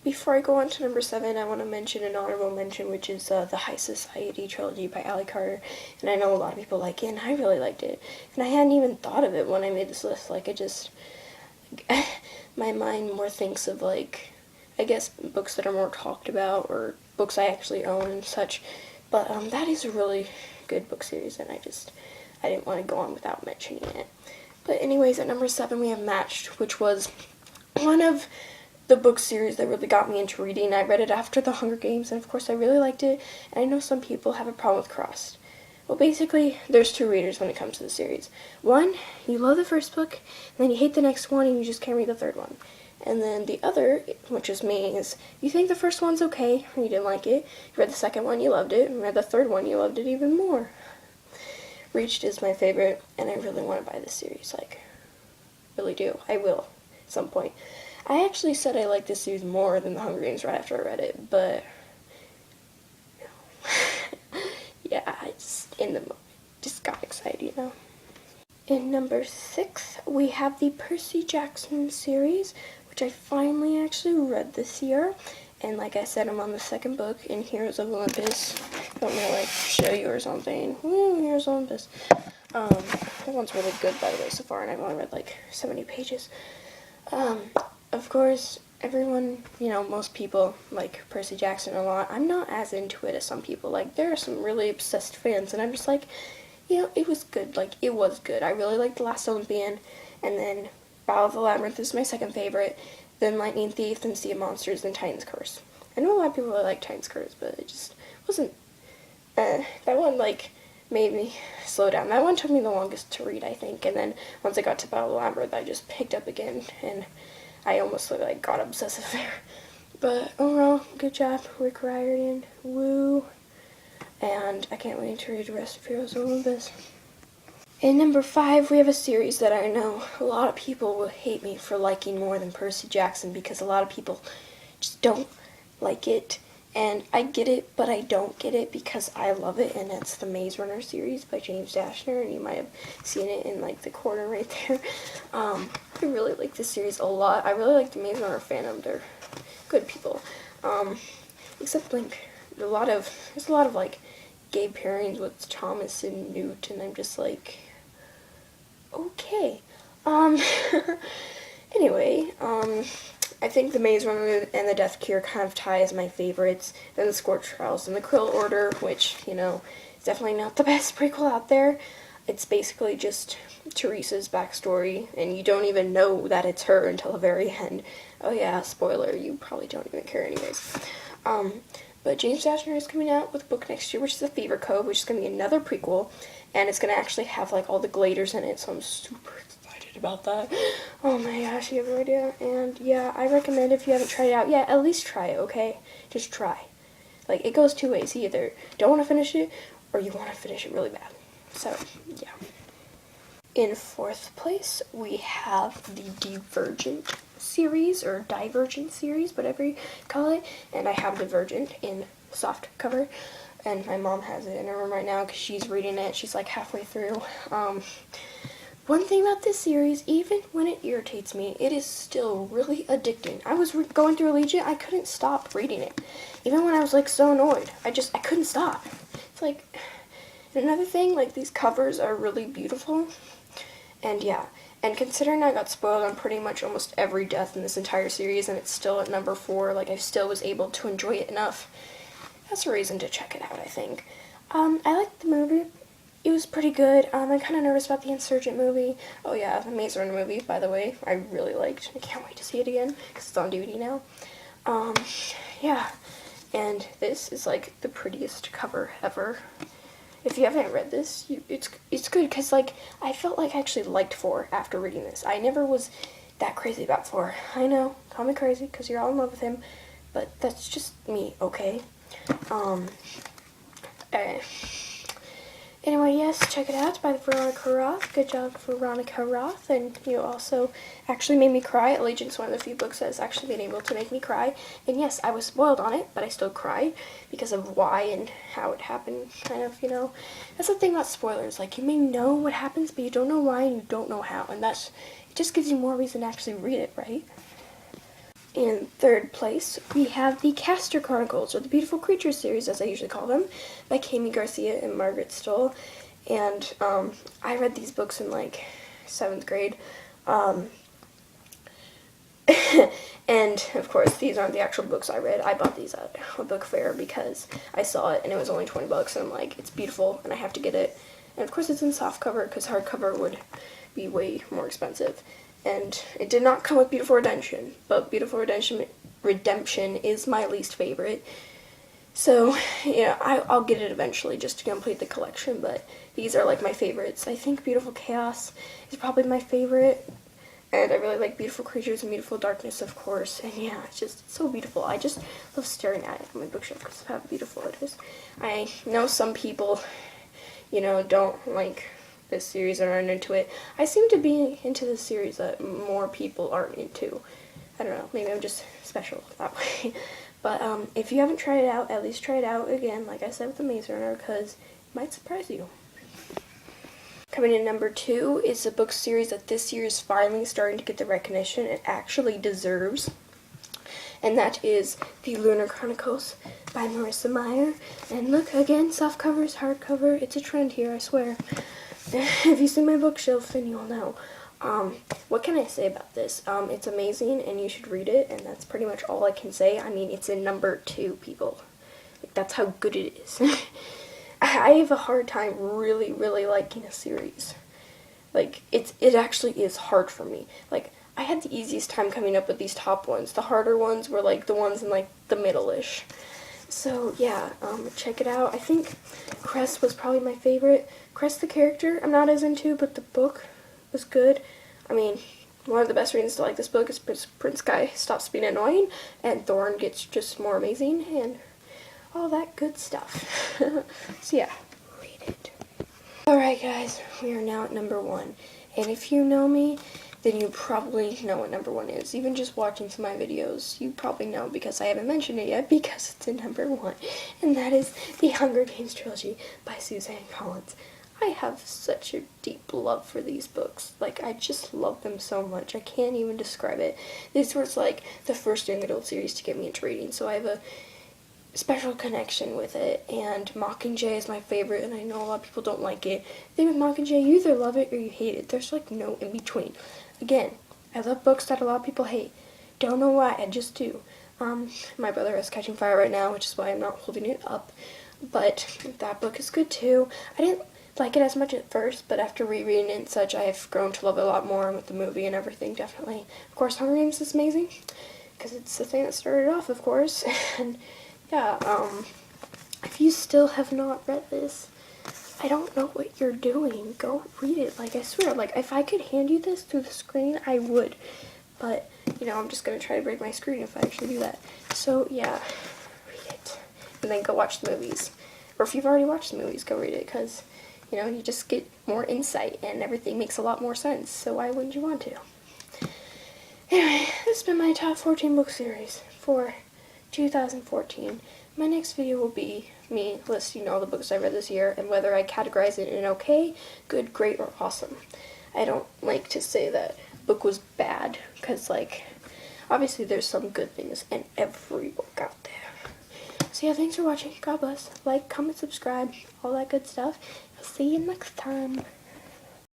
before I go on to number 7, I want to mention an honorable mention, which is the High Society trilogy by Ali Carter. And I know a lot of people like it, and I really liked it. And I hadn't even thought of it when I made this list. Like, my mind more thinks of, like, I guess books that are more talked about, or books I actually own and such. But that is a really good book series, and I didn't want to go on without mentioning it. But anyways, at number 7 we have Matched, which was one of the book series that really got me into reading. I read it after The Hunger Games, and of course I really liked it, and I know some people have a problem with Crossed. Well, basically, there's 2 readers when it comes to the series. One, you love the first book, and then you hate the next one, and you just can't read the third one. And then the other, which is me, is you think the first one's okay, or you didn't like it, you read the second one, you loved it, and read the third one, you loved it even more. Reached is my favorite, and I really want to buy this series, like, really do. I will, at some point. I actually said I liked this series more than The Hunger Games right after I read it, but no. Yeah, I just, in the moment, just got excited, you know. In number 6, we have the Percy Jackson series, which I finally actually read this year. And like I said, I'm on the 2nd book in Heroes of Olympus. I don't want to, like, show you or something. Woo, Heroes of Olympus. That one's really good, by the way, so far, and I've only read, like, 70 pages. Of course, everyone, you know, most people like Percy Jackson a lot. I'm not as into it as some people. Like, there are some really obsessed fans, and I'm just like, you know, it was good. Like, it was good. I really liked The Last Olympian, and then Battle of the Labyrinth is my 2nd favorite, then Lightning Thief, then Sea of Monsters, then Titan's Curse. I know a lot of people really like Titan's Curse, but it just wasn't, that one, like, made me slow down. That one took me the longest to read, I think, and then once I got to Battle of the Labyrinth, I just picked up again, and I almost, like, got obsessive there. But overall, good job, Rick Riordan, woo, and I can't wait to read the rest of Heroes of Olympus. In number 5, we have a series that I know a lot of people will hate me for liking more than Percy Jackson, because a lot of people just don't like it, and I get it, but I don't get it because I love it, and it's the Maze Runner series by James Dashner, and you might have seen it in, like, the corner right there. I really like this series a lot. I really like the Maze Runner fandom. They're good people. Except, like, there's a lot of, like, gay pairings with Thomas and Newt, and I'm just like, okay. Anyway, I think the Maze Runner and the Death Cure kind of tie as my favorites. Then the Scorch Trials and the Krill Order, which, you know, is definitely not the best prequel out there. It's basically just Teresa's backstory, and you don't even know that it's her until the very end. Oh yeah, spoiler, you probably don't even care anyways. But James Dashner is coming out with a book next year, which is The Fever Code, which is going to be another prequel, and it's going to actually have, like, all the Gladers in it, so I'm super excited about that. Oh my gosh, you have no idea. And yeah, I recommend, if you haven't tried it out, yeah, at least try it, okay? Just try. Like, it goes 2 ways. You either don't want to finish it, or you want to finish it really bad. So, yeah. In 4th place, we have the Divergent series, or Divergent series, whatever you call it, and I have Divergent in soft cover, and my mom has it in her room right now because she's reading it. She's, like, halfway through. One thing about this series, even when it irritates me, it is still really addicting. I was going through Allegiant, I couldn't stop reading it. Even when I was, like, so annoyed, I couldn't stop. It's like, another thing, like, these covers are really beautiful. And yeah, and considering I got spoiled on pretty much almost every death in this entire series, and it's still at number 4, like, I still was able to enjoy it enough, that's a reason to check it out, I think. I liked the movie. It was pretty good. I'm kind of nervous about the Insurgent movie. Oh yeah, the Maze Runner movie, by the way, I really liked. I can't wait to see it again, because it's on DVD now. Yeah, and this is, like, the prettiest cover ever. If you haven't read this, it's good, because, like, I felt like I actually liked 4 after reading this. I never was that crazy about 4. I know, call me crazy, because you're all in love with him, but that's just me, okay? Anyway, yes, check it out. It's by Veronica Roth. Good job, Veronica Roth. And you also actually made me cry. Allegiant's one of the few books that's actually been able to make me cry. And yes, I was spoiled on it, but I still cried because of why and how it happened, kind of, you know. That's the thing about spoilers. Like, you may know what happens, but you don't know why and you don't know how. And it just gives you more reason to actually read it, right? In third place, we have the Castor Chronicles, or the Beautiful Creatures series, as I usually call them, by Kami Garcia and Margaret Stoll. And I read these books in like 7th grade. And of course, these aren't the actual books I read. I bought these at a book fair because I saw it and it was only 20 bucks, and I'm like, it's beautiful and I have to get it. And of course, it's in softcover because hardcover would be way more expensive. And it did not come with Beautiful Redemption, but Beautiful Redemption is my least favorite. So, yeah, I'll get it eventually just to complete the collection, but these are like my favorites. I think Beautiful Chaos is probably my favorite, and I really like Beautiful Creatures and Beautiful Darkness, of course. And yeah, it's so beautiful. I just love staring at it on my bookshelf because of how beautiful it is. I know some people, don't like this series and aren't into it. I seem to be into this series that more people aren't into. I don't know, maybe I'm just special that way. But if you haven't tried it out, at least try it out again, like I said with the Maze Runner, because it might surprise you. Coming in number 2 is a book series that this year is finally starting to get the recognition it actually deserves. And that is the Lunar Chronicles by Marissa Meyer. And look, again, softcover is hardcover. It's a trend here, I swear. If you see my bookshelf, then you'll know. What can I say about this? It's amazing, and you should read it, and that's pretty much all I can say. I mean, it's in number 2, people. Like, that's how good it is. I have a hard time really, really liking a series. Like, it actually is hard for me. Like, I had the easiest time coming up with these top ones. The harder ones were, like, the ones in, like, the middle-ish. So, yeah, check it out. I think Cress was probably my favorite. Cress, the character, I'm not as into, but the book was good. I mean, one of the best reasons to like this book is Prince Guy stops being annoying, and Thorn gets just more amazing, and all that good stuff. So, yeah, read it. Alright, guys, we are now at number 1. And if you know me, then you probably know what number 1 is. Even just watching some of my videos, you probably know because I haven't mentioned it yet because it's in number 1. And that is the Hunger Games trilogy by Suzanne Collins. I have such a deep love for these books. Like, I just love them so much. I can't even describe it. This was like the first young adult series to get me into reading, so I have a special connection with it. And Mockingjay is my favorite, and I know a lot of people don't like it. The thing with Mockingjay, you either love it or you hate it. There's like no in between. Again, I love books that a lot of people hate. Don't know why, I just do. My brother is catching fire right now, which is why I'm not holding it up. But that book is good too. I didn't like it as much at first, but after rereading it and such, I have grown to love it a lot more with the movie and everything, definitely. Of course, Hunger Games is amazing, because it's the thing that started off, of course. And yeah, if you still have not read this, I don't know what you're doing. Go read it. Like, I swear, like, if I could hand you this through the screen, I would. But, I'm just going to try to break my screen if I actually do that. So, yeah, read it. And then go watch the movies. Or if you've already watched the movies, go read it, because, you just get more insight, and everything makes a lot more sense. So why wouldn't you want to? Anyway, this has been my top 14 book series for 2014. My next video will be me listing all the books I read this year and whether I categorize it in okay, good, great, or awesome. I don't like to say that book was bad, because, like, obviously there's some good things in every book out there. So yeah, thanks for watching. God bless. Like, comment, subscribe, all that good stuff. I'll see you next time.